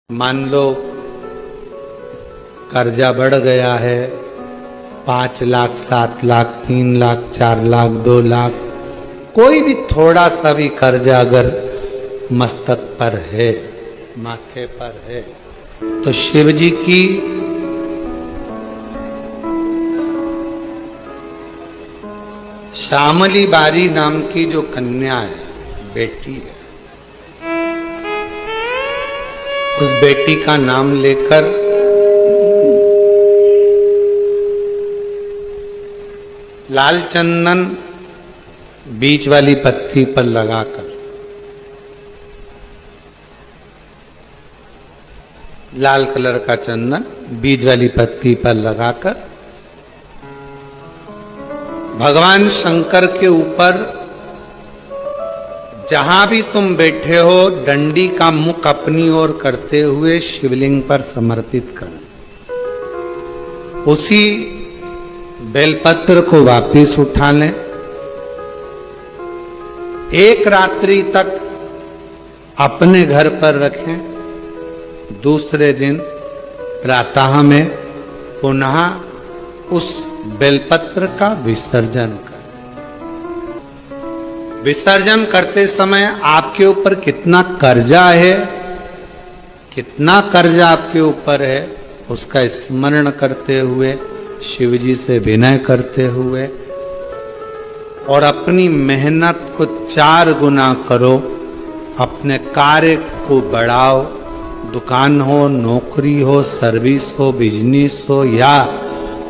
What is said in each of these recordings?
मान लो कर्जा बढ़ गया है 5 लाख 7 लाख 3 लाख 4 लाख 2 लाख, कोई भी थोड़ा सा भी कर्जा अगर मस्तक पर है, माथे पर है, तो शिव जी की श्यामली बारी नाम की जो कन्या है, बेटी है, उस बेटी का नाम लेकर लाल चंदन बीच वाली पत्ती पर लगाकर लाल कलर का चंदन बीज वाली पत्ती पर लगाकर भगवान शंकर के ऊपर जहां भी तुम बैठे हो डंडी का मुख अपनी ओर करते हुए शिवलिंग पर समर्पित कर उसी बेलपत्र को वापिस उठा लें। एक रात्रि तक अपने घर पर रखें, दूसरे दिन प्रातः में पुनः उस बेलपत्र का विसर्जन कर। विसर्जन करते समय आपके ऊपर कितना कर्जा है, कितना कर्जा आपके ऊपर है, उसका स्मरण करते हुए, शिव जी से विनय करते हुए और अपनी मेहनत को 4 गुना करो, अपने कार्य को बढ़ाओ। दुकान हो, नौकरी हो, सर्विस हो, बिजनेस हो या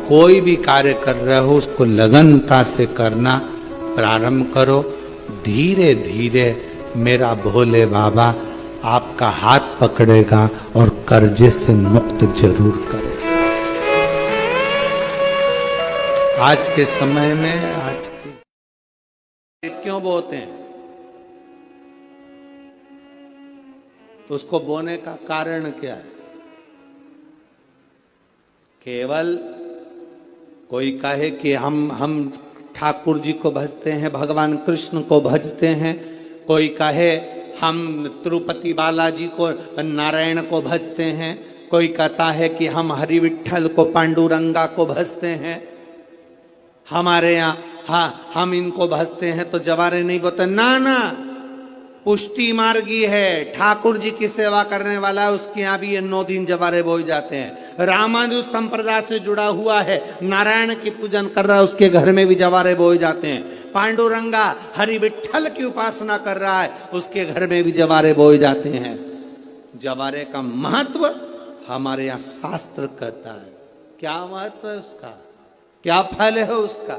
कोई भी कार्य कर रहे हो, उसको लगनता से करना प्रारंभ करो। धीरे धीरे मेरा भोले बाबा आपका हाथ पकड़ेगा और कर्जे से मुक्त जरूर करेगा। आज के समय में आज की क्यों बोते हैं, तो उसको बोने का कारण क्या है? केवल कोई कहे कि हम ठाकुर जी को भजते हैं, भगवान कृष्ण को भजते हैं, कोई कहे हम तिरुपति बालाजी को, नारायण को भजते हैं, कोई कहता है कि हम हरि विठल को, पांडुरंगा को भजते हैं, हमारे यहाँ हाँ हम इनको भजते हैं तो जवारे नहीं बोते। ना ना, पुष्टि मार्गी है, ठाकुर जी की सेवा करने वाला है, उसके यहाँ भी ये 9 दिन जवारे बोए जाते हैं। रामानुज संप्रदाय से जुड़ा हुआ है, नारायण की पूजन कर रहा है, उसके घर में भी जवारे बोए जाते हैं। पांडुरंगा हरि विठल की उपासना कर रहा है, उसके घर में भी जवारे बोए जाते हैं। जवारे का महत्व हमारे यहाँ शास्त्र कहता है। क्या महत्व है उसका, क्या फल है उसका?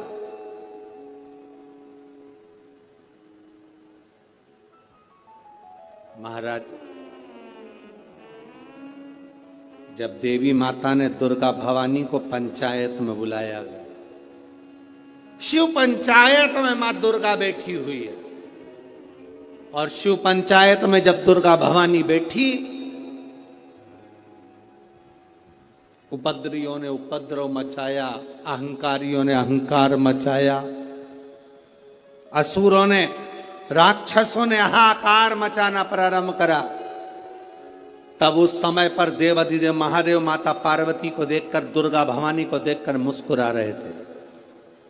महाराज, जब देवी माता ने दुर्गा भवानी को पंचायत में बुलाया गया, शिव पंचायत में मां दुर्गा बैठी हुई है, और शिव पंचायत में जब दुर्गा भवानी बैठी, उपद्रवियों ने उपद्रव मचाया, अहंकारियों ने अहंकार मचाया, असुरों ने, राक्षसों ने हाहाकार मचाना प्रारंभ करा। तब उस समय पर देवाधिदेव महादेव माता पार्वती को देखकर, दुर्गा भवानी को देखकर मुस्कुरा रहे थे।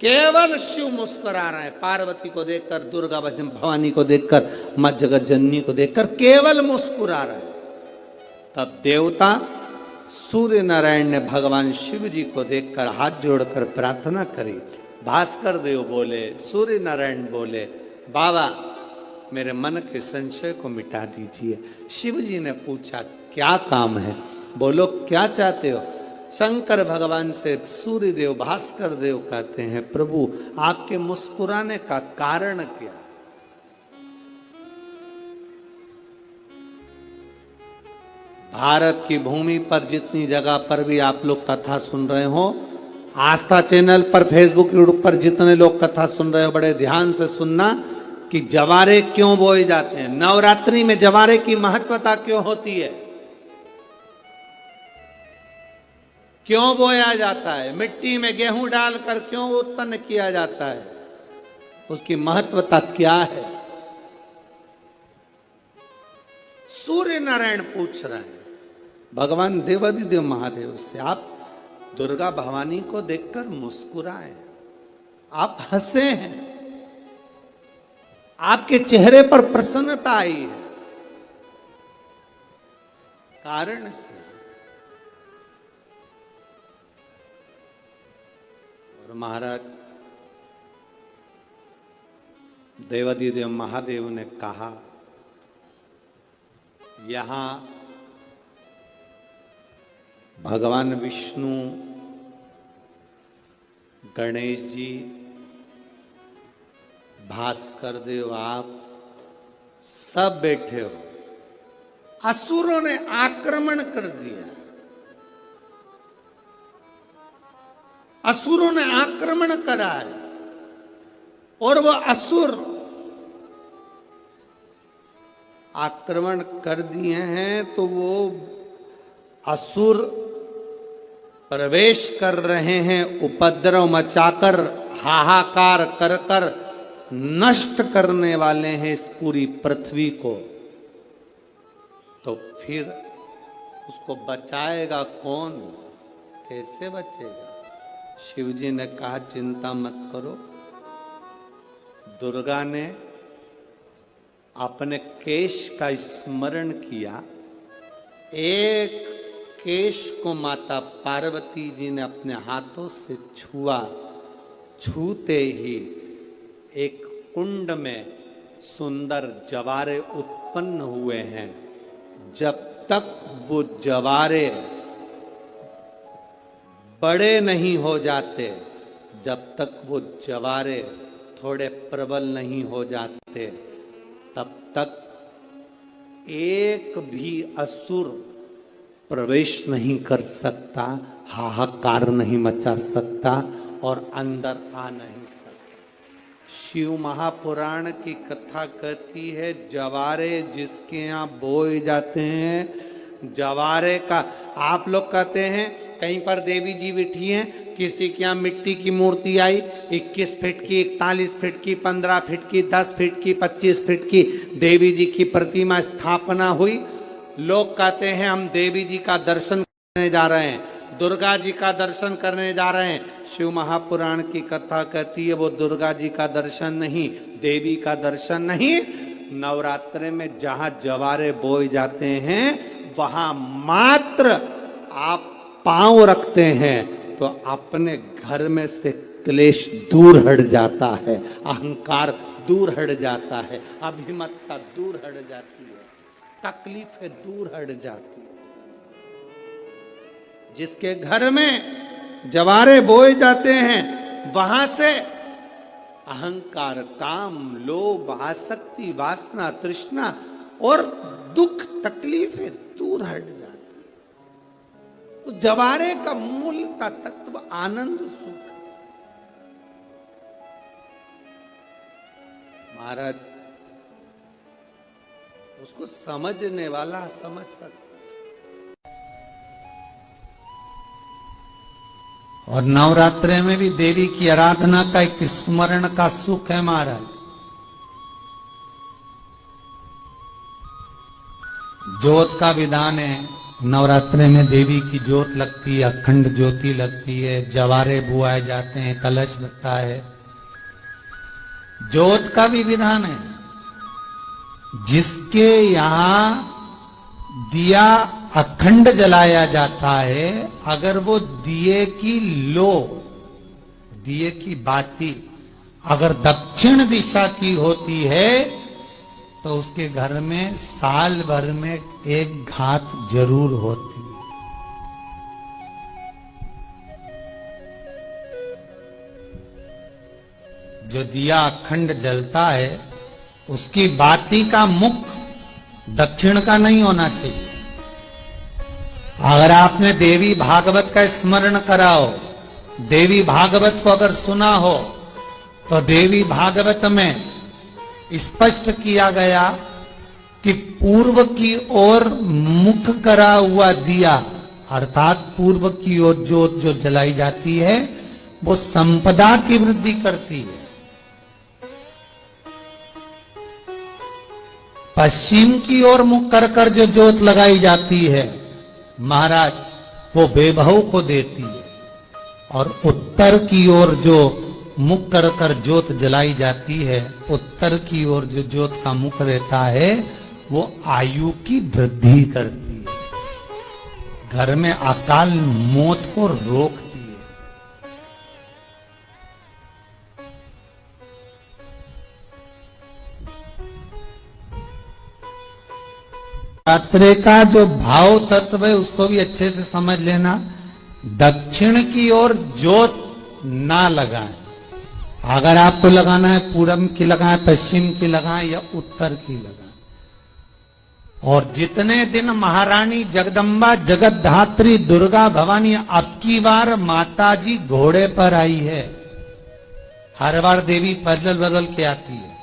केवल शिव मुस्कुरा रहे हैं, पार्वती को देखकर, दुर्गा भवानी को देखकर, मां जगत जननी को देखकर केवल मुस्कुरा रहे हैं। तब देवता सूर्य नारायण ने भगवान शिव जी को देखकर हाथ जोड़कर प्रार्थना करी। भास्कर देव बोले, सूर्य नारायण बोले, बाबा मेरे मन के संशय को मिटा दीजिए। शिव जी ने पूछा क्या काम है, बोलो क्या चाहते हो? शंकर भगवान से सूर्य देव, भास्कर देव कहते हैं, प्रभु आपके मुस्कुराने का कारण क्या? भारत की भूमि पर जितनी जगह पर भी आप लोग कथा सुन रहे हो, आस्था चैनल पर, फेसबुक, यूट्यूब पर जितने लोग कथा सुन रहे हो, बड़े ध्यान से सुनना कि जवारे क्यों बोए जाते हैं। नवरात्रि में जवारे की महत्वता क्यों होती है, क्यों बोया जाता है, मिट्टी में गेहूं डालकर क्यों उत्पन्न किया जाता है, उसकी महत्वता क्या है? सूर्य नारायण पूछ रहे हैं। भगवान देवादिदेव महादेव से आप दुर्गा भवानी को देखकर मुस्कुराए, आप हंसे हैं, आपके चेहरे पर प्रसन्नता आई है। कारण क्या? और महाराज देवादिदेव महादेव ने कहा, यहां भगवान विष्णु, गणेश जी, भास्कर देव, आप सब बैठे हो। असुरों ने आक्रमण कर दिया, असुरों ने आक्रमण करा है, और वो असुर आक्रमण कर दिए हैं तो वो असुर प्रवेश कर रहे हैं, उपद्रव मचाकर, हाहाकार कर कर नष्ट करने वाले हैं इस पूरी पृथ्वी को। तो फिर उसको बचाएगा कौन? कैसे बचेगा? शिव जी ने कहा, चिंता मत करो। दुर्गा ने अपने केश का स्मरण किया, एक केश को माता पार्वती जी ने अपने हाथों से छुआ। छूते ही एक कुंड में सुंदर जवारे उत्पन्न हुए हैं। जब तक वो जवारे बड़े नहीं हो जाते, जब तक वो जवारे थोड़े प्रबल नहीं हो जाते, तब तक एक भी असुर प्रवेश नहीं कर सकता, हाहाकार नहीं मचा सकता और अंदर आ नहीं सकता। शिव महापुराण की कथा कहती है, जवारे जिसके यहाँ बोए जाते हैं, जवारे का, आप लोग कहते हैं कहीं पर देवी जी बैठी हैं, किसी के यहाँ मिट्टी की मूर्ति आई, 21 फीट की, 41 फीट की, 15 फीट की, 10 फीट की, 25 फीट की देवी जी की प्रतिमा स्थापना हुई। लोग कहते हैं हम देवी जी का दर्शन करने जा रहे हैं, दुर्गा जी का दर्शन करने जा रहे हैं। शिव महापुराण की कथा कहती है वो दुर्गा जी का दर्शन नहीं, देवी का दर्शन नहीं। नवरात्रे में जहां जवारे बोए जाते हैं वहां मात्र आप पांव रखते हैं तो अपने घर में से क्लेश दूर हट जाता है, अहंकार दूर हट जाता है, अभिमतता दूर हट जाती है, तकलीफें दूर हट जाती है। जिसके घर में जवारे बोए जाते हैं वहां से अहंकार, काम, लोभ, आसक्ति, वासना, तृष्णा और दुख, तकलीफें दूर हट जाती है। तो जवारे का मूल का तत्व आनंद, सुख। महाराज उसको समझने वाला समझ सकता। और नवरात्रे में भी देवी की आराधना का एक स्मरण का सुख है महाराज। ज्योत का विधान है, नवरात्रे में देवी की ज्योत लगती है, अखंड ज्योति लगती है, जवारे बुआए जाते हैं, कलश लगता है। ज्योत का भी विधान है। जिसके यहाँ दिया अखंड जलाया जाता है, अगर वो दिए की लो, दिए की बाती अगर दक्षिण दिशा की होती है तो उसके घर में साल भर में एक घात जरूर होती है। जो दिया अखंड जलता है उसकी बाती का मुख दक्षिण का नहीं होना चाहिए। अगर आपने देवी भागवत का स्मरण करा हो, देवी भागवत को अगर सुना हो, तो देवी भागवत में स्पष्ट किया गया कि पूर्व की ओर मुख करा हुआ दिया, अर्थात पूर्व की ओर ज्योत जो जलाई जाती है वो संपदा की वृद्धि करती है। पश्चिम की ओर मुख कर कर जो ज्योत लगाई जाती है महाराज वो बेबहू को देती है, और उत्तर की ओर जो मुख कर कर ज्योत जलाई जाती है, उत्तर की ओर जो ज्योत का मुख रहता है वो आयु की वृद्धि करती है, घर में अकाल मौत को रोकती है। यात्रे का जो भाव तत्व है उसको भी अच्छे से समझ लेना। दक्षिण की ओर ज्योत ना लगाएं, अगर आपको लगाना है पूरब की लगाएं, पश्चिम की लगाएं या उत्तर की लगाएं। और जितने दिन महारानी जगदम्बा जगतधात्री दुर्गा भवानी, अब की बार माताजी घोड़े पर आई है, हर बार देवी बदल बदल के आती है,